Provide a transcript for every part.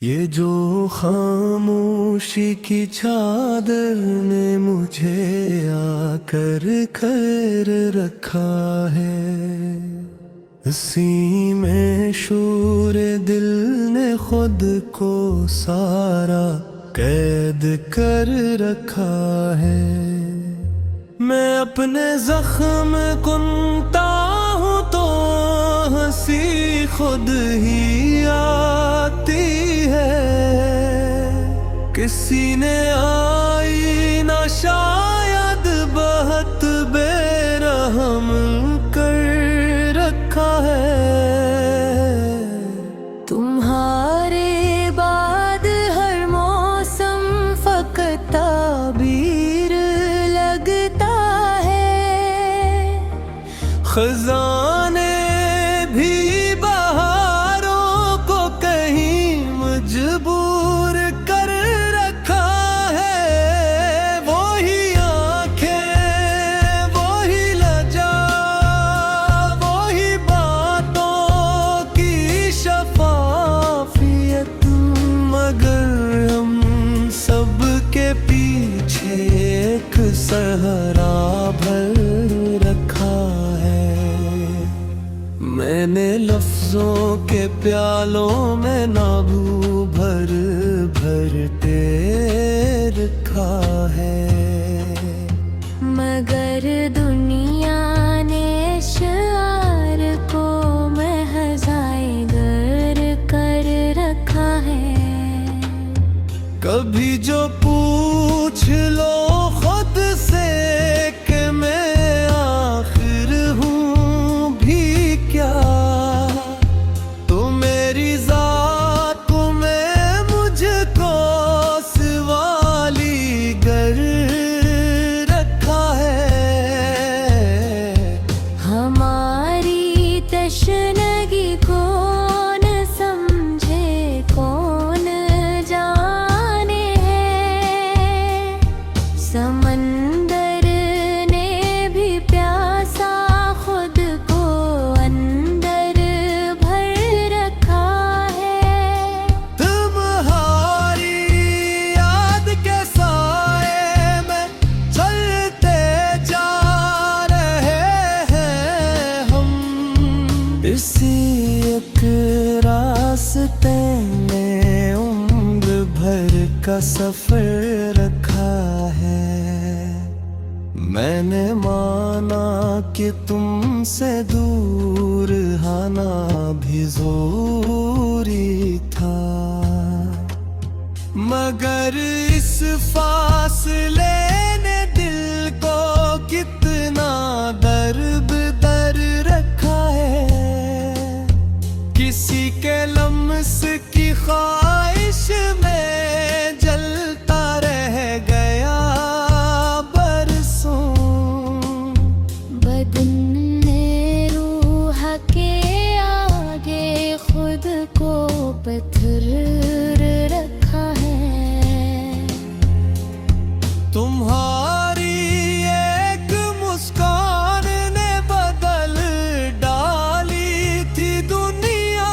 ये जो खामोशी की चादर ने मुझे आकर कर रखा है, इसी में शूर दिल ने खुद को सारा कैद कर रखा है। मैं अपने जख्म कुनता हूँ तो हंसी खुद ही आती है, किसी ने आई ना शायद बहुत बेरहम कर रखा है। तुम्हारे बाद हर मौसम फकत ताबीर लगता है, खजाने भी बहारों को कहीं मजबूर कर रखा है। वही आंखें, वही लजा, वही बातों की शफाफियत, मगर हम सबके पीछे एक सहरा भर रखा है। मैंने लफ्जों के प्यालों में नाबू भर भर के रखा है, मगर दुनिया ने शार को महज़ाए गर कर रखा है। कभी जो पूछ लो खुद से कि मैं आखिर हूँ भी क्या, तो मेरी जात में मुझको सवाली गर रखा है। हमारी तशनगी कौन समझे कौन जाने है, समंदर ने भी प्यासा खुद को अंदर भर रखा है। तुम्हारी याद के साए में चलते जा रहे हैं हम, इसी एक रास्ते में उम्र भर का सफर रखा है। मैंने माना कि तुमसे दूर आना भी ज़रूरी था, मगर इस फासले ने दिल को कितना दर्द दर रखा है। किसी के लम्स की ख्वाहिश में जलता रह गया बरसों, बदन ने रूह के आगे खुद को पत्थर रखा है। तुम्हारी एक मुस्कान ने बदल डाली थी दुनिया,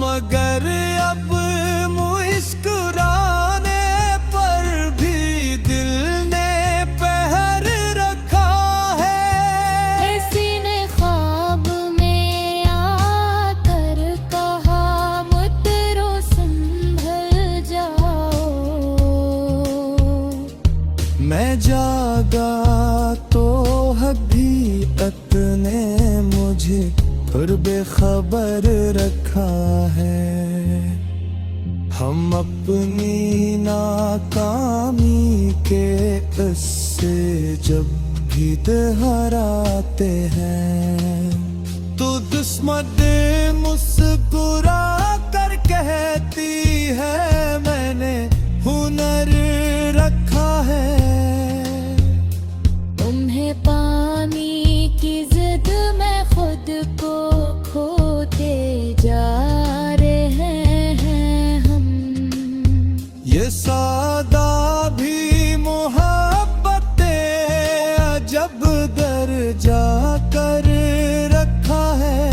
मगर अब मुस्कुराने पर भी दिल ने पहर रखा है। किसी ने ख्वाब में आकर कहा मुत्रो संभल जाओ, मैं जागा तो हकीकत ने मुझे फिर बेखबर रखा है। हम अपनी नाकामी के इससे जब भी दोहराते हैं, तो दुश्मन मुस्कुरा कर कहती है मैंने हुनर रखा है। तुम्हें पाने की जिद में खुद को खोते जा रहे हैं हम, ये सादा भी मोहब्बतें अजब दर्जा कर रखा है।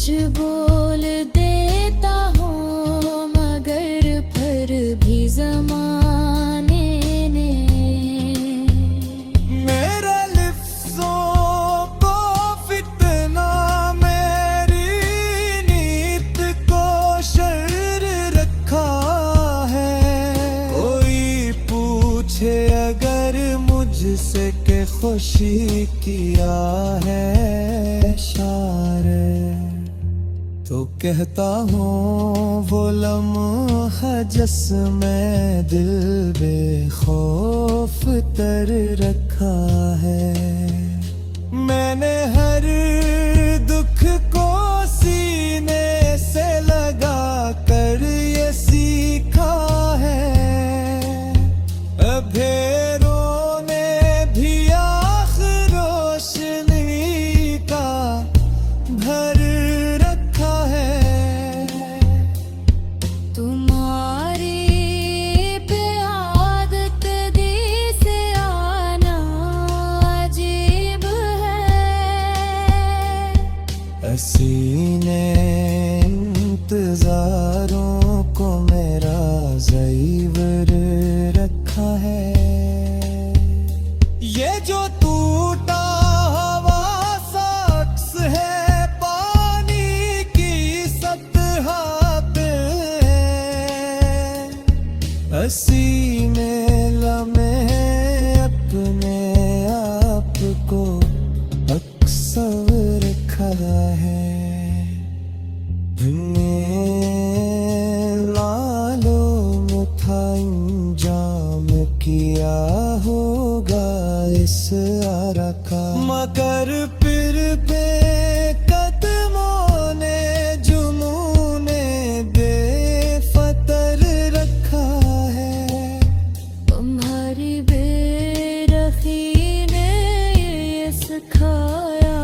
कुछ बोल देता हूँ मगर फिर भी ज़माने ने मेरे लिफ्ज़ों को फितना मेरी नीत को शर रखा है। कोई पूछे अगर मुझसे कि खुशी किया है शार, तो कहता हूँ वो लम्हा जिसमें दिल बेखौफ तर रखा है। मैंने हर दुख को सीने से लगा कर ये सीखा है। अंधेरों ने भी आखिर रोशनी का भर रखा है। तुम्हारी पे आदत दी से आना अजीब है। हसीने इंतजारों को मेरा ज़ईवर रखा है। ये जो टूटा हवा सा अक्स है पानी की सतह पे, हंसी में लम्हे अपने आप को अक्सर रखा है। लालो था इंजाम किया होगा इस आरा का, मगर फिर बेकदमों ने जुनूने बेफतर रखा है। तुम्हारी बेरखी ने ये सिखाया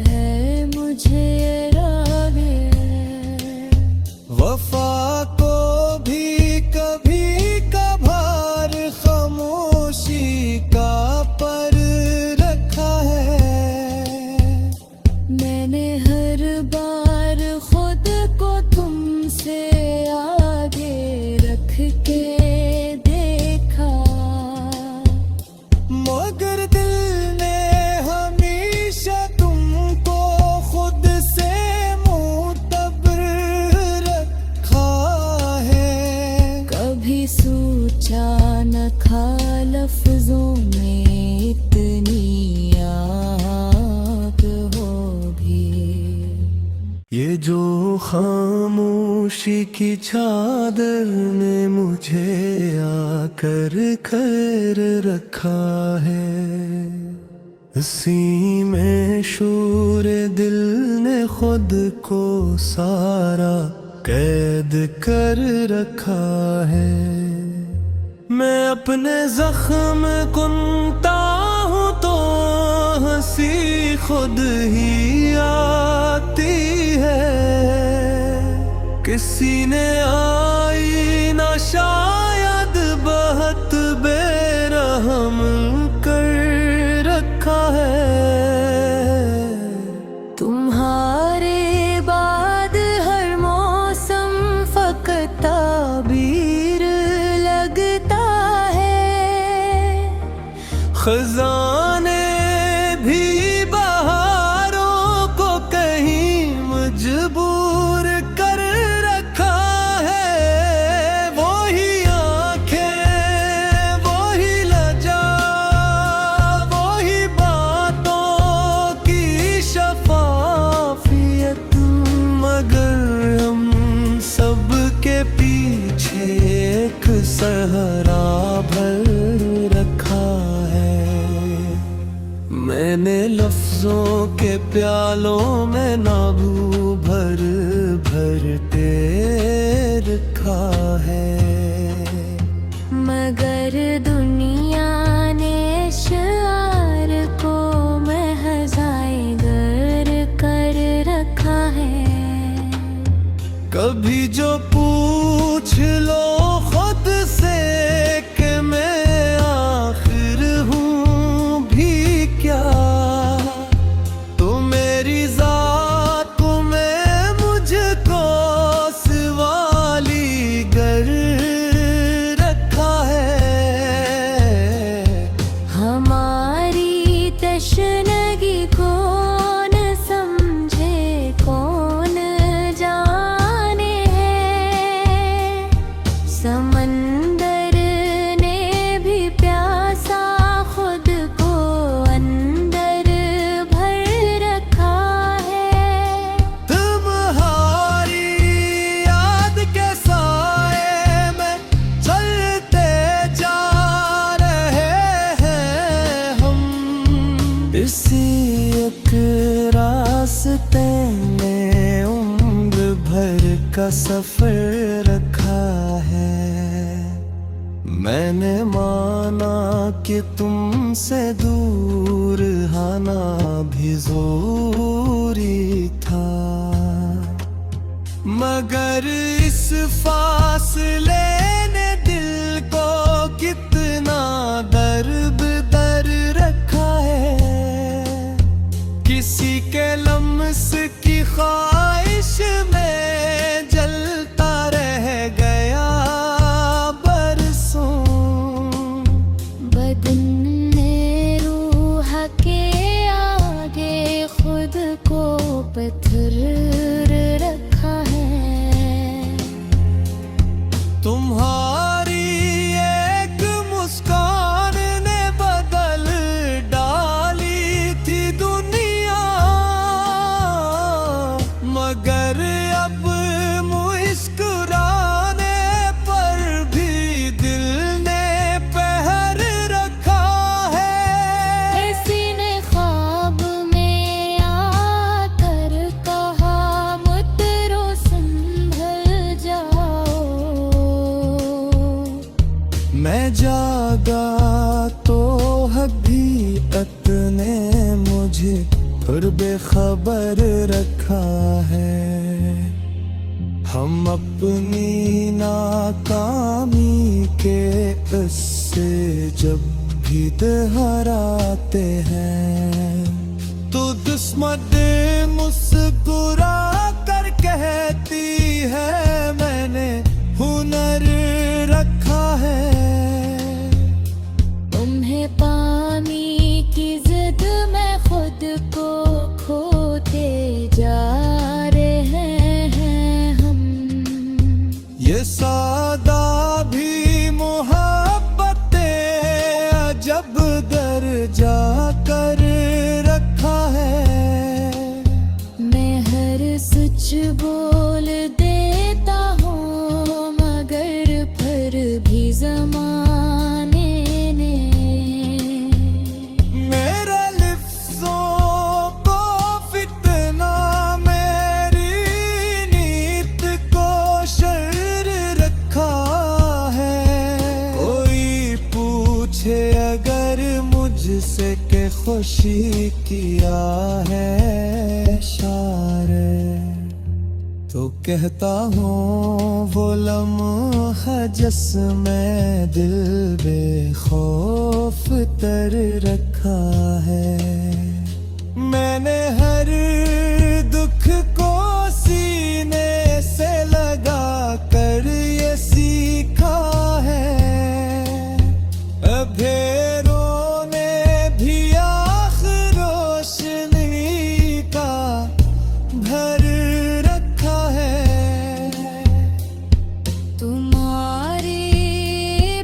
है मुझे रागे। वफा को भी कभी कभार खामोशी का पर रखा है। मैंने हर बार खुद को तुमसे आगे रख के देखा, मगर दिल ने हमेशा तुमको खुद से मुतबर रखा है। कभी सोचा न था लफ्जों में इतनी आग होगी। ये जो खामोशी की चादर ने मुझे आकर कर रखा है। इसी में शूर दिल ने खुद को सारा कैद कर रखा है। मैं अपने जख्म कुनता हूँ तो हंसी खुद ही आती है। किसी ने आई ना शायद बहुत बेरहम कर रखा है। तुम्हारे बाद हर मौसम फकत ताबीर लगता है। खजाने भी बहारों को कहीं मजबूर कर रखा है। वही आंखें, वही लजा, वही बातों की शफाफियत, मगर हम सब के पीछे एक सहरा भर रखा है। मैंने लफ्जों के प्यालों में नाबू भर भर के रखा है। मगर दुनिया ने शार को महज़ाए गर कर रखा है। कभी जो पूछ लो खुद से कि मैं आखिर हूँ भी क्या, तो मेरी जात में रास्ते में उम्र भर का सफर रखा है। मैंने माना कि तुमसे दूर आना भी ज़रूरी था, मगर इस फासले ने दिल को कितना दर्द दर रखा है। किसी के लम्स की ख्वाहिश में जलता रह गया बरसों। बदन ने रूह के आगे खुद को पत्थर रखा है। तुम्हारी एक मुस्कान ने बदल डाली थी दुनिया, मगर अब मुस्कुराने पर भी दिल ने पहर रखा है। किसी ने ख्वाब में आकर कहा मुत्रो संभल जाओ। मैं जागा तो हकीकत ने मुझे फिर बेखबर रखा है। हम अपनी नाकामी के उससे जब भी दोहराते हैं तो दुश्मन मुस्कुरा कर कहती है मैंने हुनर रखा है। तुम्हें पाने की जिद में खुद को खोते जा रहे हैं हम। ये सादा भी मोहब्बतें अजब दर्जा कर रखा है। मैं हर सच बोल देता हूँ मगर फिर भी ज़माने ने मेरे लिफ्ज़ों को फितना, मेरी नीत को शर रखा है। कोई पूछे अगर मुझसे के खुशी किया है इशारे, तो कहता हूँ वो लम्हा जिसमें दिल बेखौफ तर रखा है। मैंने हर दुख को सीने से लगा कर ये सीखा है। अंधेरों ने भी आखिर रोशनी का भर रखा है। तुम्हारी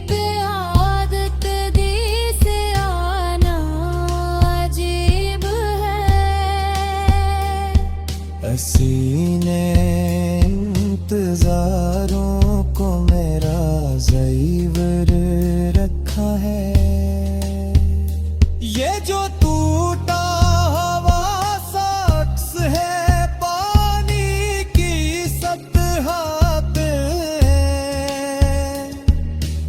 पे आदत दी से आना अजीब है। हसीने इंतजारों को मेरा ज़ईवर रखा है। ये जो टूटा हवा शख्स है पानी की सतह पे,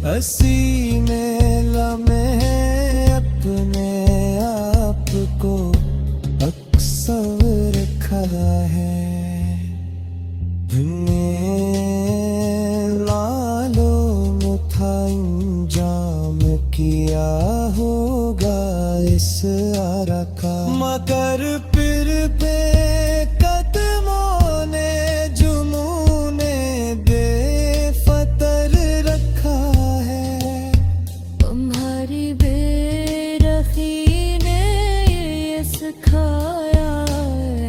हसी में लम्हे अपने आप को अक्सर रखा है। लालो था इंजाम किया होगा इस आरा का, मगर फिर बेकदमों ने जुनूने बेफतर रखा है। तुम्हारी बेरखी ने ये सिखाया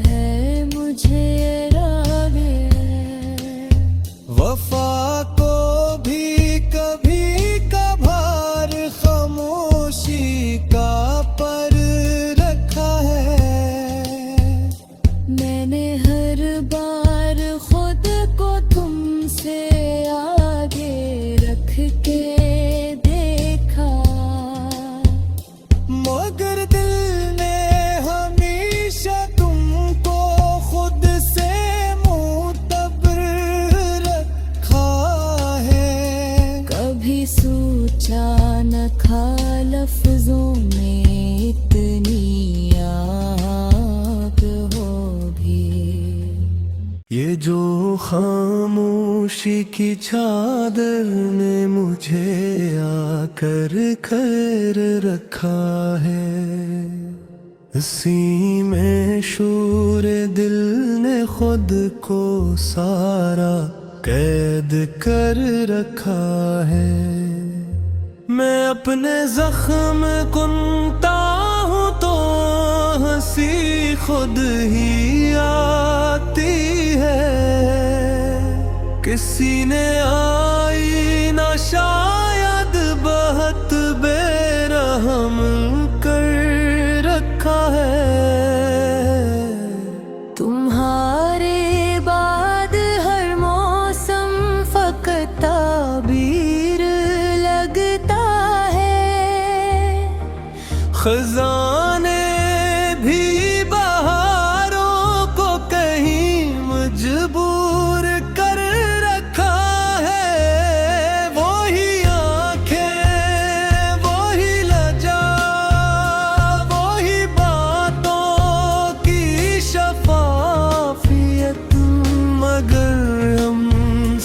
है मुझे रागे। वफा को भी कभी कभार खामोशी का पर रखा है। मैंने हर बार खुद को तुमसे आगे रख के देखा, मगर दिल ने हमेशा तुमको ये जो खामोशी की चादर ने मुझे आकर कर रखा है, इसी में शूर दिल ने खुद को सारा कैद कर रखा है। मैं अपने जख्म कुनता हूँ तो हंसी खुद ही आती है, किसी ने आई ना शायद बहुत बेरहम कर रखा है। तुम्हारे बाद हर मौसम फकत ताबीर लगता है, खजाने भी बहारों को कहीं मजबूर कर रखा है। वही आंखें, वही लजा, वही बातों की शफाफियत, मगर हम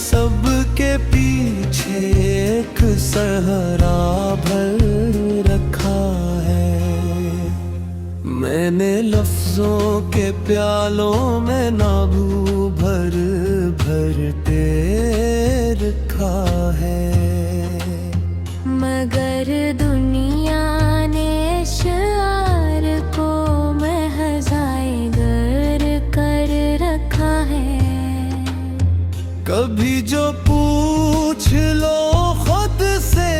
सब के पीछे एक सहरा भर रखा है। मैंने लफ्जों के प्यालों में नाबू भर भर के रखा है, मगर दुनिया ने शार को महज़ाए गर कर रखा है। कभी जो पूछ लो खुद से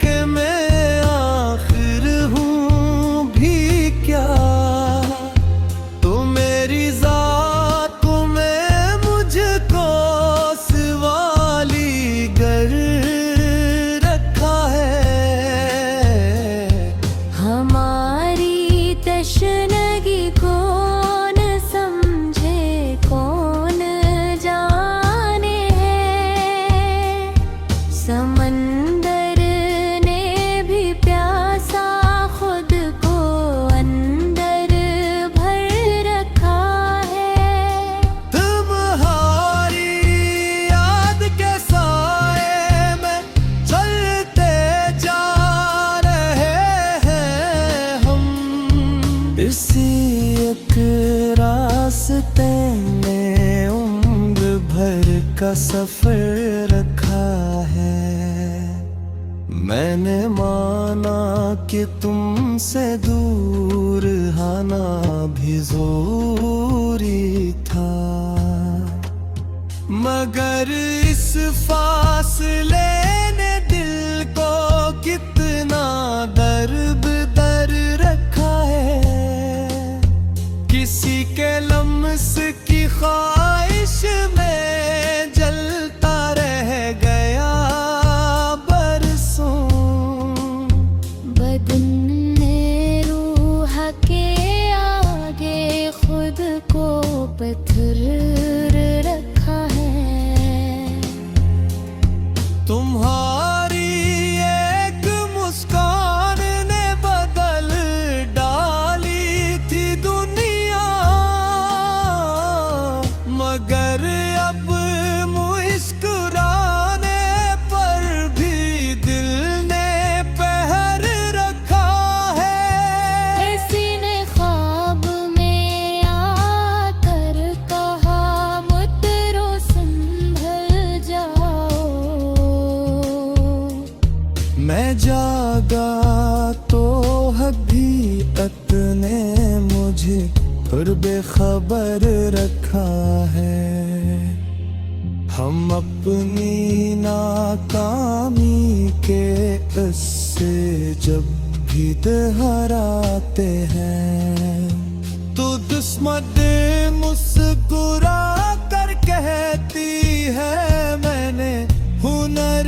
कि मैं आखिर हूँ भी क्या, तो मेरी जात में मुझको सवाली गर रखा है। हमारी तशनगी कौन समझे कौन जाने है, समंदर ने भी प्यासा खुद को अंदर भर रखा है। तुम्हारी याद के साए में चलते जा रहे हैं हम, इसी एक रास्ते में उम्र भर का सफर रखा है। मैंने माना कि तुमसे दूर आना भी ज़रूरी था, मगर इस फासले ने दिल को कितना दर्द दर रखा है। किसी के लम्स की ख्वाहिश में जलता रह गया बरसों, बदन ने रूह के आगे खुद को पत्थर रखा है। तुम्हारी एक मुस्कान ने बदल डाली थी दुनिया, मगर अब मुस्कुराने पर भी दिल ने पहर रखा है। किसी ने ख्वाब में आकर कहा मुत्रो संभल जाओ, मैं जागा तो हकीकत ने मुझे फिर बेखबर रखा है। हम अपनी नाकामी के इससे जब भी दोहराते हैं, तो दुश्मन मुस्कुरा कर कहती है मैंने हुनर